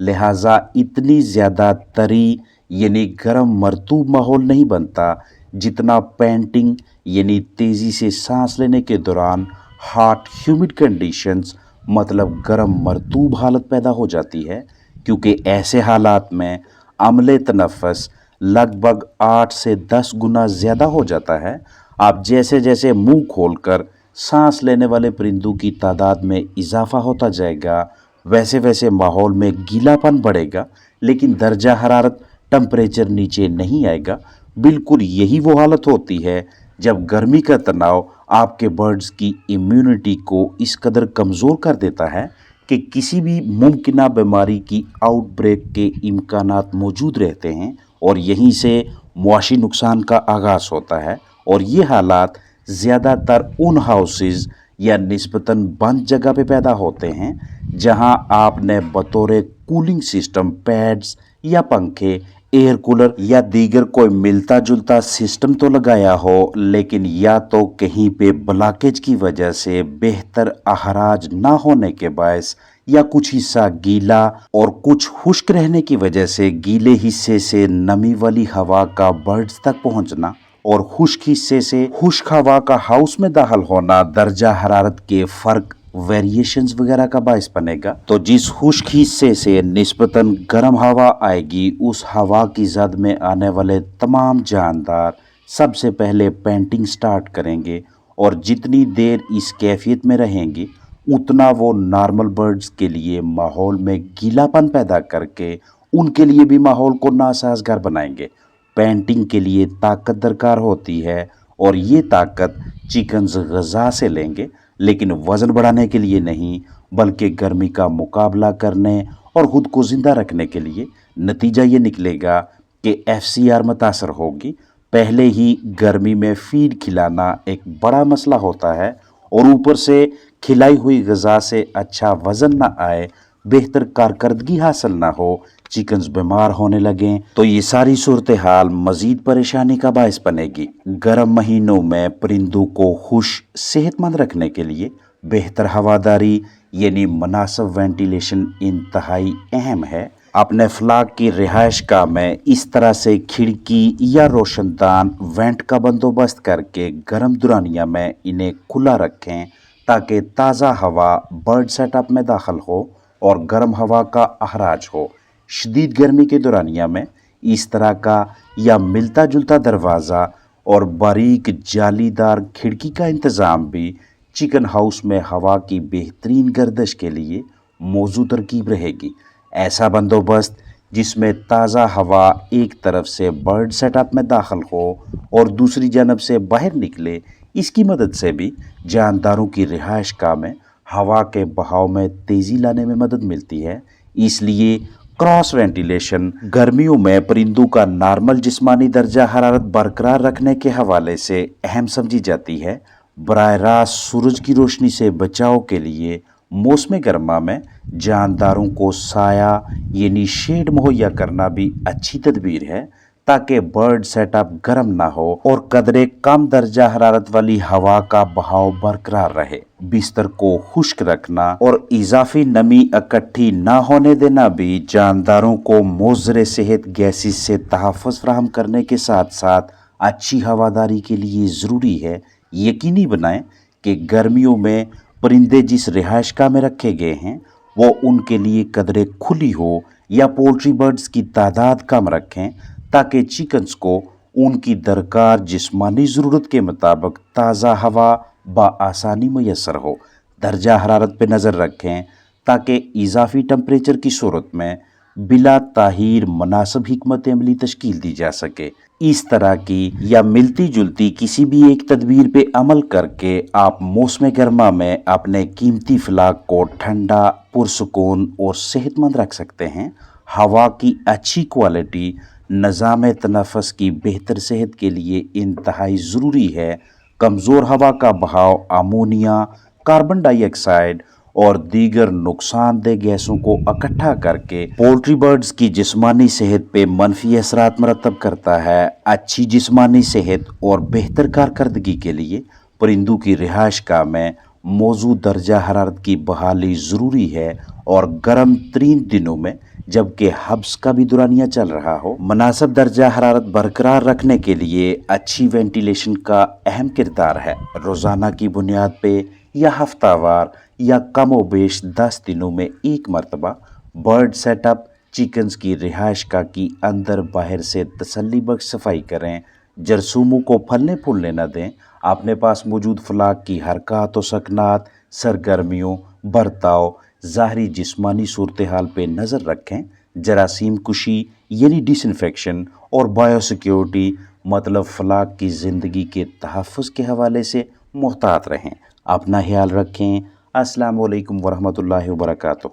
لہٰذا اتنی زیادہ طری یعنی گرم مرطوب ماحول نہیں بنتا جتنا پینٹنگ یعنی تیزی سے سانس لینے کے دوران ہاٹ ہیومڈ کنڈیشنز مطلب گرم مرطوب حالت پیدا ہو جاتی ہے، کیونکہ ایسے حالات میں عملِ تنفس لگ بھگ 8 سے 10 گنا زیادہ ہو جاتا ہے۔ آپ جیسے جیسے منہ کھول کر سانس لینے والے پرندوں کی تعداد میں اضافہ ہوتا جائے گا، ویسے ویسے ماحول میں گیلا پن بڑھے گا، لیکن درجہ حرارت ٹمپریچر نیچے نہیں آئے گا۔ بالکل یہی وہ حالت ہوتی ہے جب گرمی کا تناؤ آپ کے برڈز کی امیونٹی کو اس قدر کمزور کر دیتا ہے کہ کسی بھی ممکنہ بیماری کی آؤٹ بریک کے امکانات موجود رہتے ہیں، اور یہیں سے معاشی نقصان کا آغاز ہوتا ہے۔ اور یہ حالات زیادہ تر ان ہاؤسز یا نسبتاً بند جگہ پہ پیدا ہوتے ہیں جہاں آپ نے بطور کولنگ سسٹم پیڈز یا پنکھے، ایئر کولر یا دیگر کوئی ملتا جلتا سسٹم تو لگایا ہو، لیکن یا تو کہیں پہ بلاکیج کی وجہ سے بہتر اخراج نہ ہونے کے باعث، یا کچھ حصہ گیلا اور کچھ خشک رہنے کی وجہ سے گیلے حصے سے نمی والی ہوا کا برڈز تک پہنچنا اور خشک حصے سے خشک ہوا کا ہاؤس میں داخل ہونا درجہ حرارت کے فرق ویریشنز وغیرہ کا باعث بنے گا۔ تو جس خشک حصے سے نسبتاً گرم ہوا آئے گی، اس ہوا کی زد میں آنے والے تمام جاندار سب سے پہلے پینٹنگ سٹارٹ کریں گے، اور جتنی دیر اس کیفیت میں رہیں گے اتنا وہ نارمل برڈز کے لیے ماحول میں گیلا پن پیدا کر کے ان کے لیے بھی ماحول کو ناسازگار بنائیں گے۔ پینٹنگ کے لیے طاقت درکار ہوتی ہے، اور یہ طاقت چکنز غذا سے لیں گے، لیکن وزن بڑھانے کے لیے نہیں، بلکہ گرمی کا مقابلہ کرنے اور خود کو زندہ رکھنے کے لیے۔ نتیجہ یہ نکلے گا کہ FCR متاثر ہوگی۔ پہلے ہی گرمی میں فیڈ کھلانا ایک بڑا مسئلہ ہوتا ہے، اور اوپر سے کھلائی ہوئی غذا سے اچھا وزن نہ آئے، بہتر کارکردگی حاصل نہ ہو، چکنز بیمار ہونے لگیں، تو یہ ساری صورتحال مزید پریشانی کا باعث بنے گی۔ گرم مہینوں میں پرندوں کو خوش صحت مند رکھنے کے لیے بہتر ہواداری یعنی مناسب وینٹیلیشن انتہائی اہم ہے۔ اپنے فلاک کی رہائش گاہ میں اس طرح سے کھڑکی یا روشن دان وینٹ کا بندوبست کر کے گرم دورانیہ میں انہیں کھلا رکھیں تاکہ تازہ ہوا برڈ سیٹ اپ میں داخل ہو اور گرم ہوا کا اخراج ہو۔ شدید گرمی کے دورانیہ میں اس طرح کا یا ملتا جلتا دروازہ اور باریک جالی دار کھڑکی کا انتظام بھی چکن ہاؤس میں ہوا کی بہترین گردش کے لیے موزوں ترکیب رہے گی۔ ایسا بندوبست جس میں تازہ ہوا ایک طرف سے برڈ سیٹ اپ میں داخل ہو اور دوسری جانب سے باہر نکلے، اس کی مدد سے بھی جانداروں کی رہائش گاہ میں ہوا کے بہاؤ میں تیزی لانے میں مدد ملتی ہے۔ اس لیے کراس وینٹیلیشن گرمیوں میں پرندوں کا نارمل جسمانی درجہ حرارت برقرار رکھنے کے حوالے سے اہم سمجھی جاتی ہے۔ براہ راست سورج کی روشنی سے بچاؤ کے لیے موسم گرما میں جانداروں کو سایہ یعنی شیڈ مہیا کرنا بھی اچھی تدبیر ہے، تاکہ برڈ سیٹ اپ گرم نہ ہو اور قدرے کم درجہ حرارت والی ہوا کا بہاؤ برقرار رہے۔ بستر کو خشک رکھنا اور اضافی نمی اکٹھی نہ ہونے دینا بھی جانداروں کو مضر صحت گیسز سے تحفظ فراہم کرنے کے ساتھ ساتھ اچھی ہواداری کے لیے ضروری ہے۔ یقینی بنائیں کہ گرمیوں میں پرندے جس رہائش گاہ میں رکھے گئے ہیں وہ ان کے لیے قدرے کھلی ہو، یا پولٹری برڈز کی تعداد کم رکھیں تاکہ چکنز کو ان کی درکار جسمانی ضرورت کے مطابق تازہ ہوا بآسانی میسر ہو۔ درجہ حرارت پہ نظر رکھیں تاکہ اضافی ٹمپریچر کی صورت میں بلا تاخیر مناسب حکمت عملی تشکیل دی جا سکے۔ اس طرح کی یا ملتی جلتی کسی بھی ایک تدبیر پہ عمل کر کے آپ موسم گرما میں اپنے قیمتی فلاک کو ٹھنڈا، پرسکون اور صحت مند رکھ سکتے ہیں۔ ہوا کی اچھی کوالٹی نظام تنفس کی بہتر صحت کے لیے انتہائی ضروری ہے۔ کمزور ہوا کا بہاؤ امونیا، کاربن ڈائی آکسائڈ اور دیگر نقصان دہ گیسوں کو اکٹھا کر کے پولٹری برڈز کی جسمانی صحت پہ منفی اثرات مرتب کرتا ہے۔ اچھی جسمانی صحت اور بہتر کارکردگی کے لیے پرندوں کی رہائش گاہ میں موزوں درجہ حرارت کی بحالی ضروری ہے، اور گرم ترین دنوں میں جبکہ حبس کا بھی دورانیہ چل رہا ہو۔ مناسب درجہ حرارت برقرار رکھنے کے لیے اچھی وینٹیلیشن کا اہم کردار ہے۔ روزانہ کی بنیاد پہ یا ہفتہ وار یا کم و بیش 10 دنوں میں ایک مرتبہ برڈ سیٹ اپ چکنز کی رہائش گاہ کی اندر باہر سے تسلی بخش صفائی کریں، جرثوموں کو پھلنے پھولنے نہ دیں، اپنے پاس موجود فلاک کی حرکات و سکنات، سرگرمیوں، برتاؤ، ظاہری جسمانی صورتحال پہ نظر رکھیں، جراثیم کشی یعنی ڈس انفیکشن اور بایو سیکیورٹی مطلب فلاک کی زندگی کے تحفظ کے حوالے سے محتاط رہیں۔ اپنا خیال رکھیں۔ السلام علیکم ورحمۃ اللہ وبرکاتہ۔